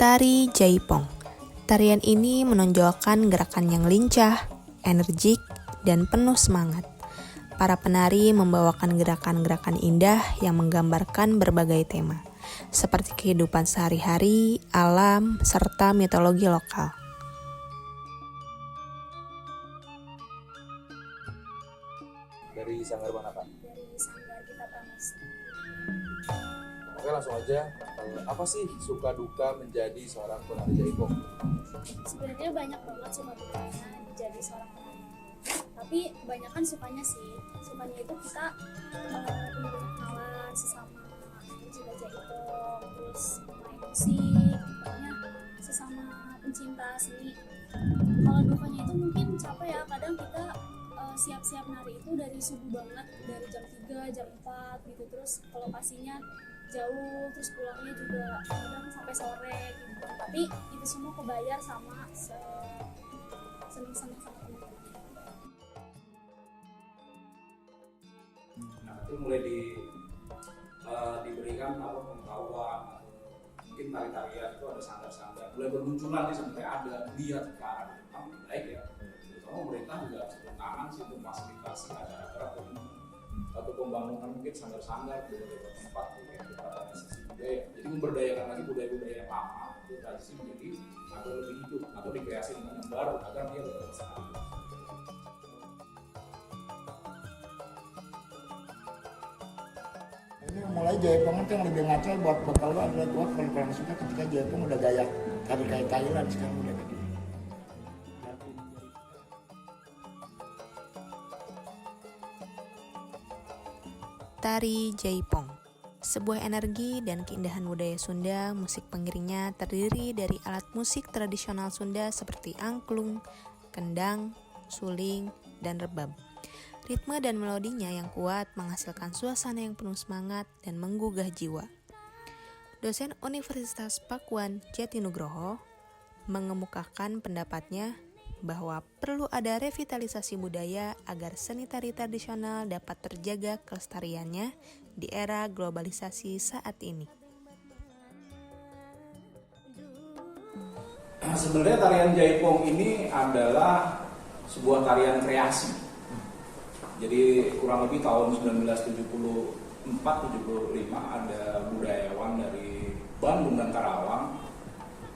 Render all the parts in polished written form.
Tari Jaipong. Tarian ini menonjolkan gerakan yang lincah, energik, dan penuh semangat. Para penari membawakan gerakan-gerakan indah yang menggambarkan berbagai tema, seperti kehidupan sehari-hari, alam, serta mitologi lokal. Dari Sanggar mana, Kak? Dari Sanggar Kita Pramusta. Oke, langsung aja. Apa sih suka duka menjadi seorang penari jaipong? Sebenarnya banyak banget suka dukanya jadi seorang penari. Tapi kebanyakan sukanya sih. Sukanya itu kita punya banyak kenalan sesama pencinta jaipong, terus main musik, pokoknya sesama pencinta seni. Kalau dukanya itu mungkin capek ya, kadang kita siap-siap nari itu dari subuh banget, dari jam 3, jam 4 gitu, terus kalau lokasinya jauh, terus pulangnya juga kadang sampai sore gitu. Tapi itu semua kebayar sama seneng-seneng sama teman-teman. Nah, itu mulai diberikan pengetahuan, mungkin tari-tarian itu ada sanggar-sanggar mulai bermunculan nih, sampai ada lihat ke arah depan baik ya. Terutama pemerintah juga harus turun tangan sih untuk fasilitasi acara-acara atau pembangunan mungkin sanggar-sanggar di beberapa tempat yang kita sisi budaya. Jadi memberdayakan lagi budaya-budaya yang lama itu tradisi menjadi atau lebih hidup atau dikreasi dengan yang baru agar dia lebih besar. Ini mulai jaipong itu yang lebih ngaco buat bekal lo adalah gua kalau suka ketika jaipong udah gaya tari kayak Thailand sekarang udah gitu. Tari Jaipong, sebuah energi dan keindahan budaya Sunda. Musik pengiringnya terdiri dari alat musik tradisional Sunda seperti angklung, kendang, suling, dan rebab. Ritme dan melodinya yang kuat menghasilkan suasana yang penuh semangat dan menggugah jiwa. Dosen Universitas Pakuan Jatinugroho mengemukakan pendapatnya bahwa perlu ada revitalisasi budaya agar seni tari tradisional dapat terjaga kelestariannya di era globalisasi saat ini. Sebenarnya tarian jaipong ini adalah sebuah tarian kreasi. Jadi kurang lebih tahun 1974-75 ada budayawan dari Bandung dan Karawang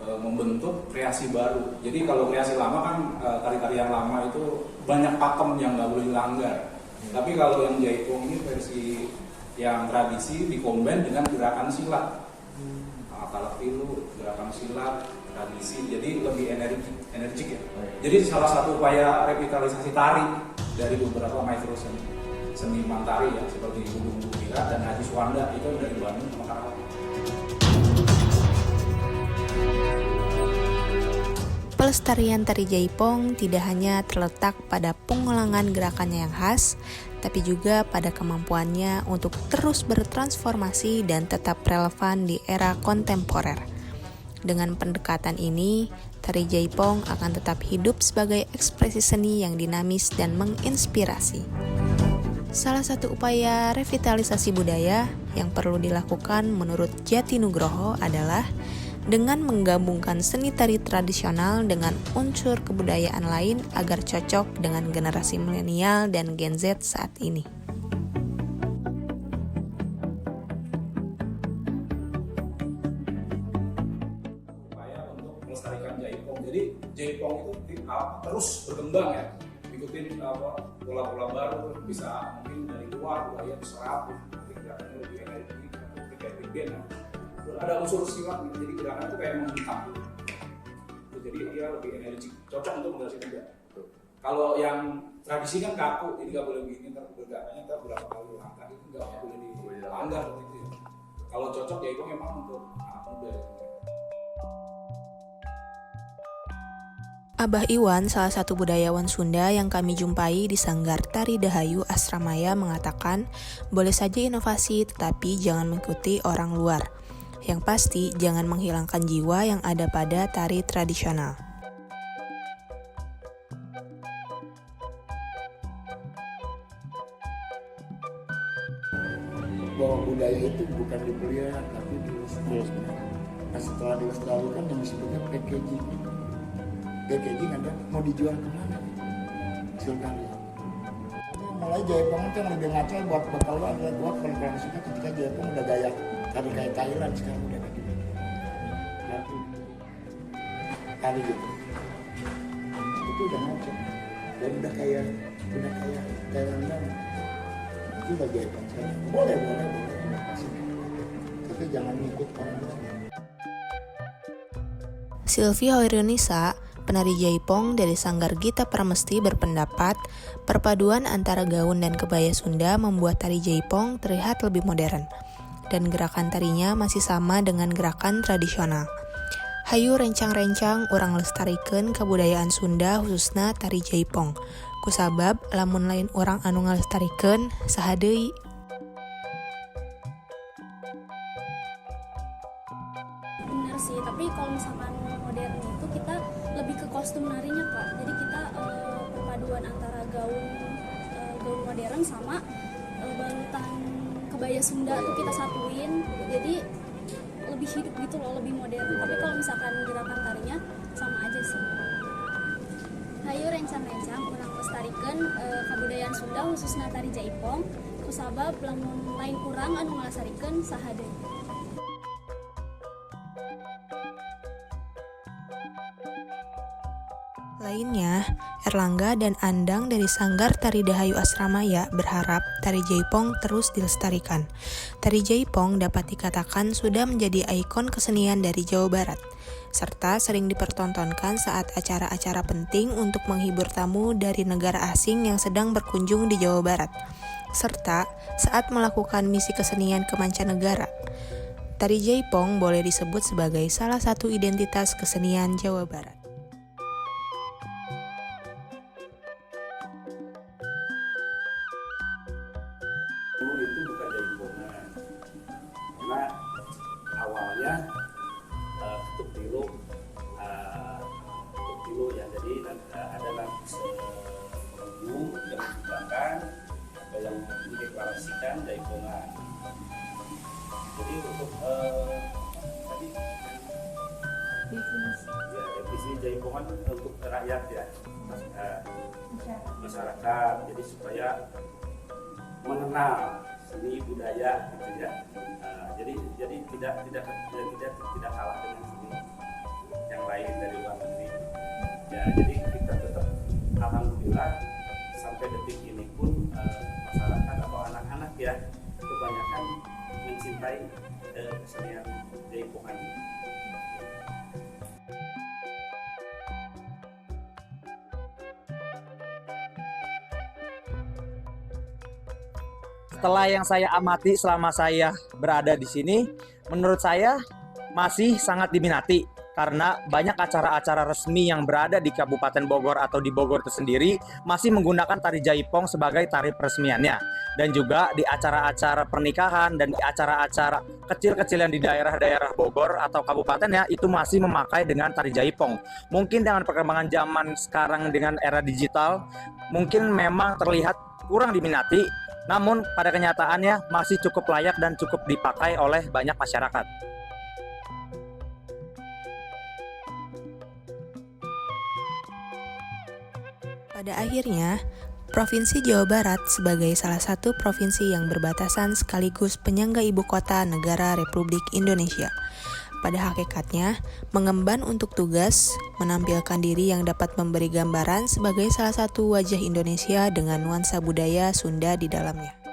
membentuk kreasi baru. Jadi kalau kreasi lama kan tari-tarian lama itu banyak pakem yang nggak boleh dilanggar. Tapi kalau yang jaipong ini versi yang tradisi dikombin dengan gerakan silat. Talapilu, gerakan silat, tradisi, jadi lebih energik ya. Jadi salah satu upaya revitalisasi tari dari beberapa maestro seniman tari ya, seperti Gudung Bukira dan Haji Suwanda itu dari Bandung sama Karawang. Pelestarian tari jaipong tidak hanya terletak pada pengulangan gerakannya yang khas, tapi juga pada kemampuannya untuk terus bertransformasi dan tetap relevan di era kontemporer. Dengan pendekatan ini, tari jaipong akan tetap hidup sebagai ekspresi seni yang dinamis dan menginspirasi. Salah satu upaya revitalisasi budaya yang perlu dilakukan menurut Jatinugroho adalah dengan menggabungkan seni tari tradisional dengan unsur kebudayaan lain agar cocok dengan generasi milenial dan Gen Z saat ini. Upaya untuk melestarikan jaipong. Jadi jaipong itu terus berkembang ya, ikutin pola-pola baru, bisa mungkin dari luar budaya diserap, gerakannya lebih energi, lebih kayak big band ya. Ada unsur silat, jadi gerakan itu kayak menghitam. Jadi dia lebih energi, cocok untuk generasi muda. Kalau yang tradisi kan kaku, jadi nggak boleh begini, gerakannya berapa kali langkah itu nggak boleh dilanggar gitu ya. Kalau cocok ya itu memang untuk anak muda. Abah Iwan, salah satu budayawan Sunda yang kami jumpai di Sanggar Tari Dahayu Asramaya, mengatakan boleh saja inovasi tetapi jangan mengikuti orang luar. Yang pasti jangan menghilangkan jiwa yang ada pada tari tradisional. Bahwa budaya itu bukan dipelihara tapi dilestarikan. Nah setelah dilestarikan yang disebutnya packaging. Packaging ada mau dijual kemana? Hasil karya. Mulai Jaipong itu yang lebih ngaco buat bekal lo adalah buat kalau suka ketika Jaipong udah gaya tari kayak Thailand sekarang udah kayak gitu. Tari gitu. Itu udah ngaco. Dan udah kayak Thailand banget. Itu udah Jaipong sekarang. Boleh. Tapi jangan ngikut orang lain. Sylvie Hoirunisa, penari Jaipong dari Sanggar Gita Pramesti berpendapat, perpaduan antara gaun dan kebaya Sunda membuat tari Jaipong terlihat lebih modern, dan gerakan tarinya masih sama dengan gerakan tradisional. Hayu rencang-rencang urang lestarikeun kabudayaan Sunda khususna tari Jaipong. Kusabab lamun lain urang anu ngalestarikeun saha deui. Bener sih, tapi kalau misalkan modern itu kita lebih ke kostum narinya Kak. Jadi kita perpaduan antara gaun modern sama balutan kebaya Sunda tuh kita satuin. Jadi lebih hidup gitu loh, lebih modern. Tapi kalau misalkan gerakan tarinya sama aja sih. Hayu rencang-rencang urang lestarikan kabudayaan Sunda khususna tari Jaipong. Kusabab lamun lain urang anu ngalestarikeun saha deui. Lainnya, Erlangga dan Andang dari Sanggar Tari Dahayu Asramaya berharap tari Jaipong terus dilestarikan. Tari Jaipong dapat dikatakan sudah menjadi ikon kesenian dari Jawa Barat, serta sering dipertontonkan saat acara-acara penting untuk menghibur tamu dari negara asing yang sedang berkunjung di Jawa Barat, serta saat melakukan misi kesenian ke mancanegara. Tari Jaipong boleh disebut sebagai salah satu identitas kesenian Jawa Barat. Itu bukan Jaipongan, karena awalnya ketuk tilu ya, jadi adalah pengunjung yang menciptakan atau yang mendeklarasikan Jaipongan. Jadi untuk tadi definisi Jaipongan untuk rakyat ya, masyarakat, jadi supaya mengenal seni budaya gitu ya. Jadi tidak kalah dengan seni yang lain dari luar negeri. Ya, jadi kita tetap alhamdulillah sampai detik ini pun masyarakat atau anak-anak ya kebanyakan mencintai kesenian Jaipongan. Setelah yang saya amati selama saya berada di sini, menurut saya masih sangat diminati karena banyak acara-acara resmi yang berada di Kabupaten Bogor atau di Bogor itu sendiri masih menggunakan tari Jaipong sebagai tari peresmiannya, dan juga di acara-acara pernikahan dan di acara-acara kecil-kecil yang di daerah-daerah Bogor atau kabupatennya itu masih memakai dengan tari Jaipong. Mungkin dengan perkembangan zaman sekarang dengan era digital mungkin memang terlihat kurang diminati, namun pada kenyataannya masih cukup layak dan cukup dipakai oleh banyak masyarakat. Pada akhirnya, Provinsi Jawa Barat sebagai salah satu provinsi yang berbatasan sekaligus penyangga ibu kota negara Republik Indonesia, pada hakikatnya mengemban untuk tugas menampilkan diri yang dapat memberi gambaran sebagai salah satu wajah Indonesia dengan nuansa budaya Sunda di dalamnya.